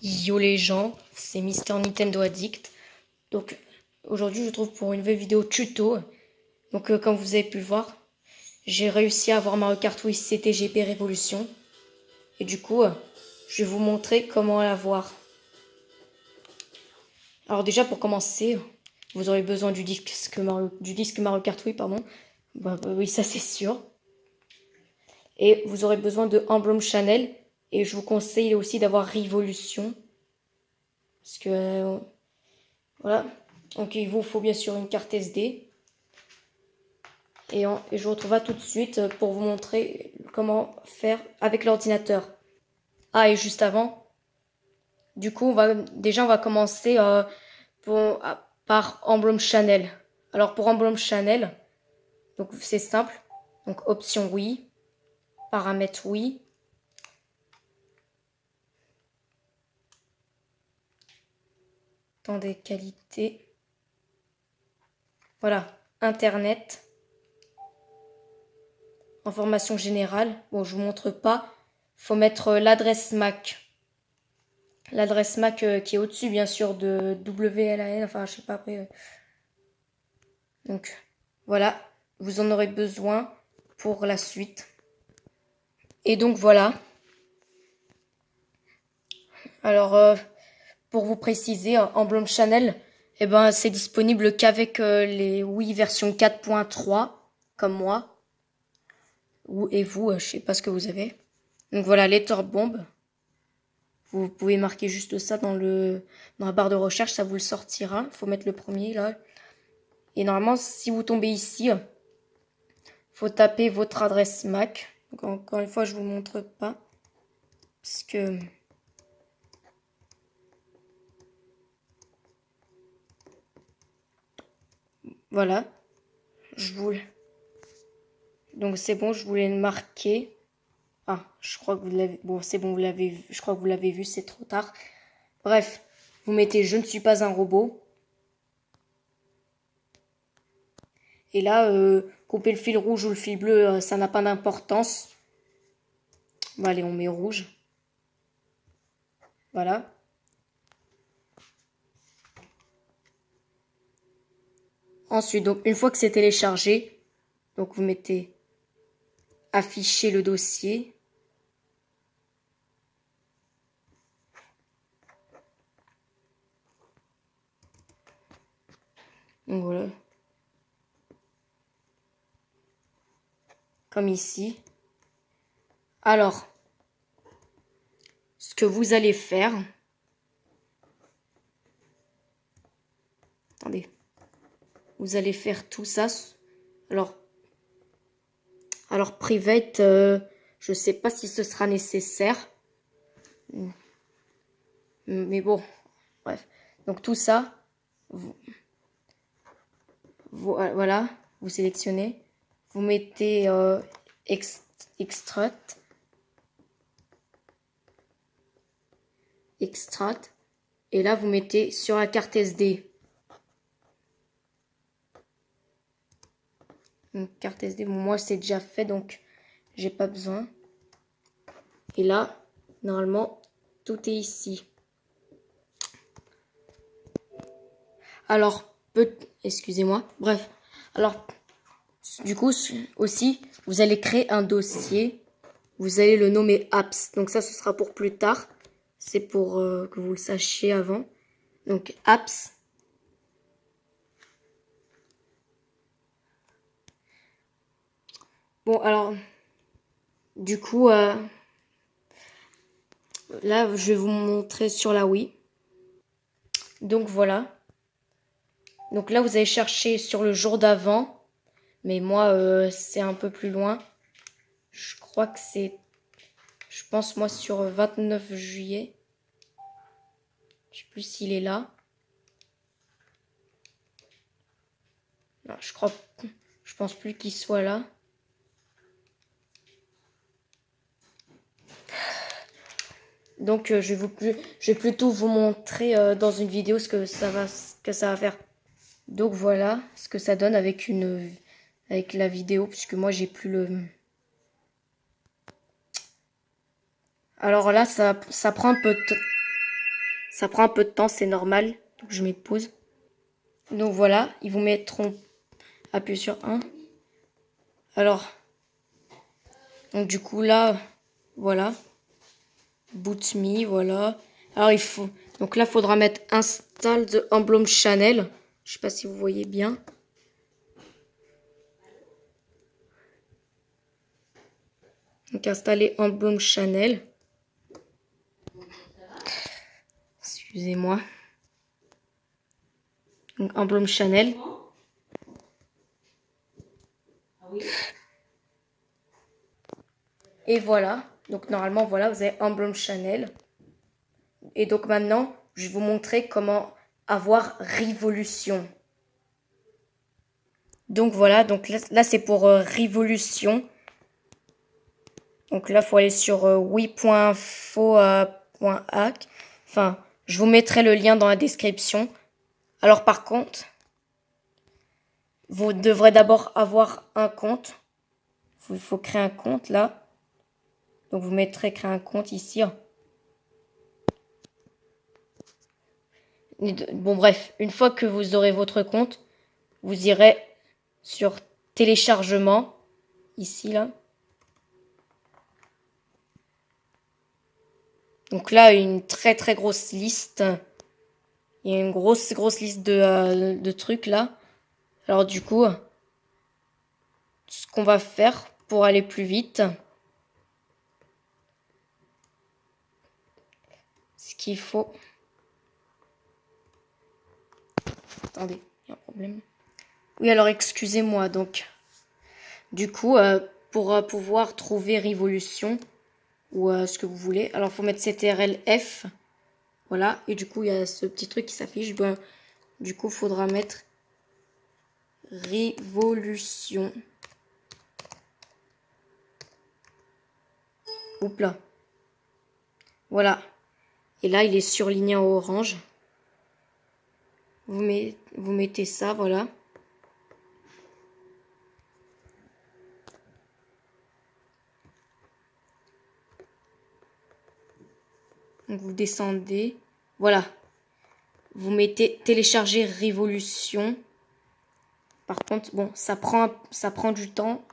Yo les gens, c'est Mister Nintendo Addict. Donc aujourd'hui je vous trouve pour une nouvelle vidéo tuto. Donc comme vous avez pu le voir, j'ai réussi à avoir Mario Kart Wii CTGP Révolution. Et du coup, je vais vous montrer comment l'avoir. Alors déjà pour commencer, vous aurez besoin du disque Mario Kart Wii, pardon. Oui, ça c'est sûr. Et vous aurez besoin de Emblem Channel. Et je vous conseille aussi d'avoir Révolution. Parce que voilà. Donc il vous faut bien sûr une carte SD. Et je vous retrouve tout de suite pour vous montrer comment faire avec l'ordinateur. Ah, et juste avant, du coup, on va commencer par Emblem Channel. Alors pour Emblem Channel, donc c'est simple. Donc option oui, paramètres oui. Temps des qualités. Voilà, Internet. Information générale. Bon, je vous montre pas. Faut mettre l'adresse MAC. L'adresse MAC qui est au-dessus, bien sûr, de WLAN. Enfin, je sais pas après. Donc, voilà. Vous en aurez besoin pour la suite. Et donc, voilà. Alors, pour vous préciser, Emblem Channel, eh ben, c'est disponible qu'avec les Wii version 4.3, comme moi. Et vous, je sais pas ce que vous avez. Donc voilà, Letter Bomb. Vous pouvez marquer juste ça dans la barre de recherche, ça vous le sortira. Il faut mettre le premier là. Et normalement, si vous tombez ici, faut taper votre adresse MAC. Donc encore une fois, je vous montre pas. Parce que... Voilà. Donc c'est bon, je voulais le marquer. Ah, je crois que vous l'avez... Bon, c'est bon, vous l'avez vu. Je crois que vous l'avez vu, c'est trop tard. Bref, vous mettez « Je ne suis pas un robot ». Et là, couper le fil rouge ou le fil bleu, ça n'a pas d'importance. Bon, allez, on met rouge. Voilà. Ensuite, donc une fois que c'est téléchargé, donc vous mettez afficher le dossier. Donc voilà. Comme ici. Alors, ce que vous allez faire... Attendez. Vous allez faire tout ça. Alors private, je sais pas si ce sera nécessaire. Mais bon, bref. Donc tout ça, voilà, vous sélectionnez. Vous mettez extract. Et là, vous mettez sur la carte SD. Une carte SD, bon, moi c'est déjà fait, donc j'ai pas besoin. Et là, normalement, tout est ici. Alors, excusez-moi, bref. Alors, du coup, aussi, vous allez créer un dossier. Vous allez le nommer apps. Donc ça, ce sera pour plus tard. C'est pour que vous le sachiez avant. Donc, apps. Bon, alors, du coup, là, je vais vous montrer sur la Wii. Donc, voilà. Donc là, vous allez chercher sur le jour d'avant. Mais moi, c'est un peu plus loin. Je crois que c'est... Je pense, moi, sur 29 juillet. Je sais plus s'il est là. Non, je pense plus qu'il soit là. Donc, je vais plutôt vous montrer dans une vidéo ce que ça va faire. Donc voilà ce que ça donne avec la vidéo, puisque moi j'ai plus le... Alors là, ça prend un peu de... Ça prend un peu de temps, c'est normal. Donc je mets pause. Donc voilà, ils vous mettront appuyer sur 1. Alors, donc du coup là, voilà. Boot me, voilà. Alors il faut, donc là, il faudra mettre install the emblem channel. Je sais pas si vous voyez bien. Donc installer emblem channel. Excusez-moi. Donc emblem channel. Et voilà. Donc normalement, voilà, vous avez emblem channel. Et donc maintenant, je vais vous montrer comment avoir révolution. Donc voilà, donc là c'est pour révolution. Donc là, il faut aller sur oui.fo.hack. Enfin, je vous mettrai le lien dans la description. Alors par contre, vous devrez d'abord avoir un compte. Il faut créer un compte là. Donc vous mettrez créer un compte ici. Bon bref, une fois que vous aurez votre compte, vous irez sur téléchargement, ici là. Donc là, une très très grosse liste. Il y a une grosse liste de trucs là. Alors du coup, ce qu'on va faire pour aller plus vite, ce qu'il faut... Attendez, il y a un problème. Oui, alors excusez-moi. Donc, du coup, pour pouvoir trouver Révolution ou ce que vous voulez, alors il faut mettre CTRL-F. Voilà, et du coup, il y a ce petit truc qui s'affiche. Ben, du coup, il faudra mettre Révolution. Oups là. Voilà. Et là, il est surligné en orange. Vous mettez ça, voilà. Donc vous descendez. Voilà. Vous mettez télécharger Révolution. Par contre, bon, ça prend du temps.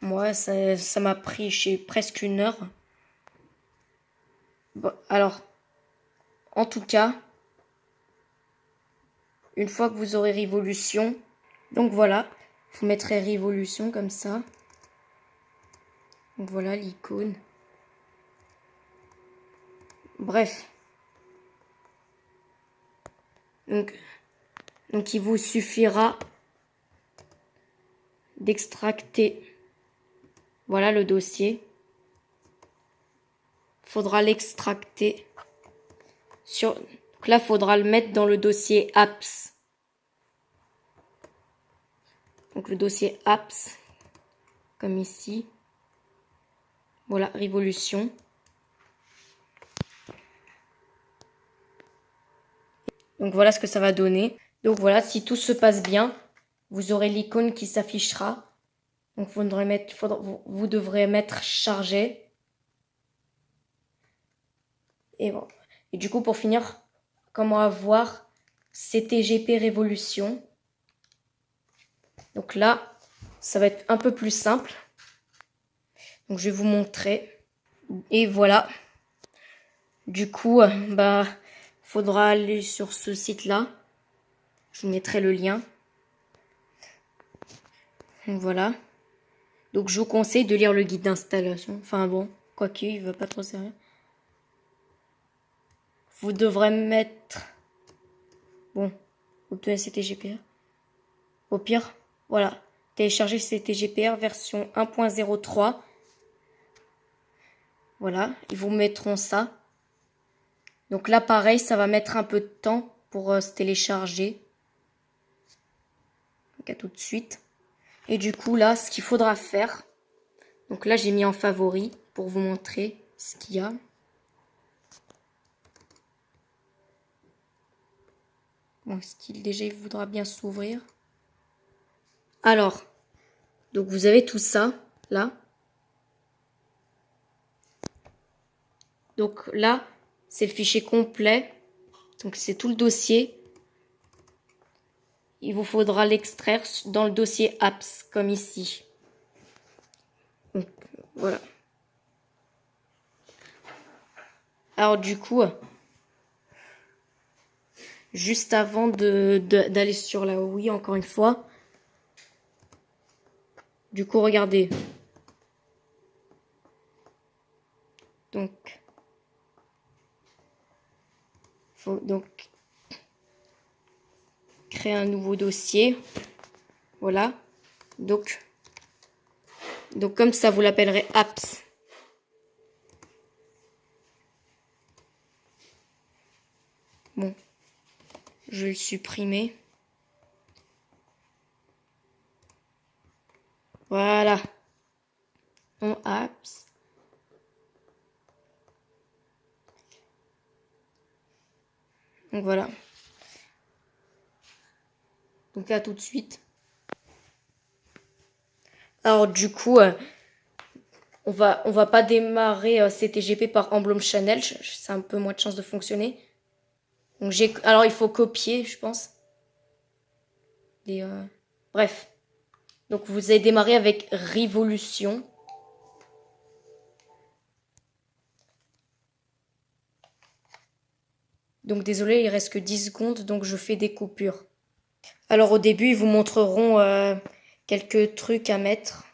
Moi, ça m'a pris presque 1 heure. Bon, alors, en tout cas, une fois que vous aurez Révolution, donc voilà, vous mettrez Révolution comme ça. Donc voilà l'icône. Bref. Donc il vous suffira d'extracter, voilà le dossier. Faudra l'extracter. Donc là, faudra le mettre dans le dossier apps. Donc le dossier apps, comme ici. Voilà, Révolution. Donc voilà ce que ça va donner. Donc voilà, si tout se passe bien, vous aurez l'icône qui s'affichera. Donc vous devrez mettre chargé. Et bon. Et du coup, pour finir, comment avoir CTGP Révolution. Donc là, ça va être un peu plus simple. Donc je vais vous montrer. Et voilà. Du coup, bah, faudra aller sur ce site-là. Je vous mettrai le lien. Donc voilà. Donc je vous conseille de lire le guide d'installation. Enfin bon, quoique, il va pas trop servir. Vous devrez mettre... Bon, obtenez CTGPR. Au pire, voilà. Télécharger CTGPR version 1.03. Voilà, ils vous mettront ça. Donc là, pareil, ça va mettre un peu de temps pour se télécharger. Donc à tout de suite. Et du coup, là, ce qu'il faudra faire... Donc là, j'ai mis en favori pour vous montrer ce qu'il y a. Bon, est-ce qu'il déjà il voudra bien s'ouvrir? Alors, donc vous avez tout ça, là. Donc là, c'est le fichier complet. Donc c'est tout le dossier. Il vous faudra l'extraire dans le dossier apps, comme ici. Donc voilà. Alors du coup, juste avant d'aller sur la Wii, encore une fois. Du coup, regardez. Donc, faut donc créer un nouveau dossier. Voilà. Donc comme ça, vous l'appellerez apps. Bon, je vais le supprimer. Voilà. Mon apps. Donc voilà. Donc là tout de suite. Alors du coup, on va pas démarrer CTGP par Emblem Channel. C'est un peu moins de chance de fonctionner. Donc alors il faut copier, je pense. Bref. Donc vous allez démarrer avec Révolution. Donc désolé, il reste que 10 secondes, donc je fais des coupures. Alors au début, ils vous montreront quelques trucs à mettre.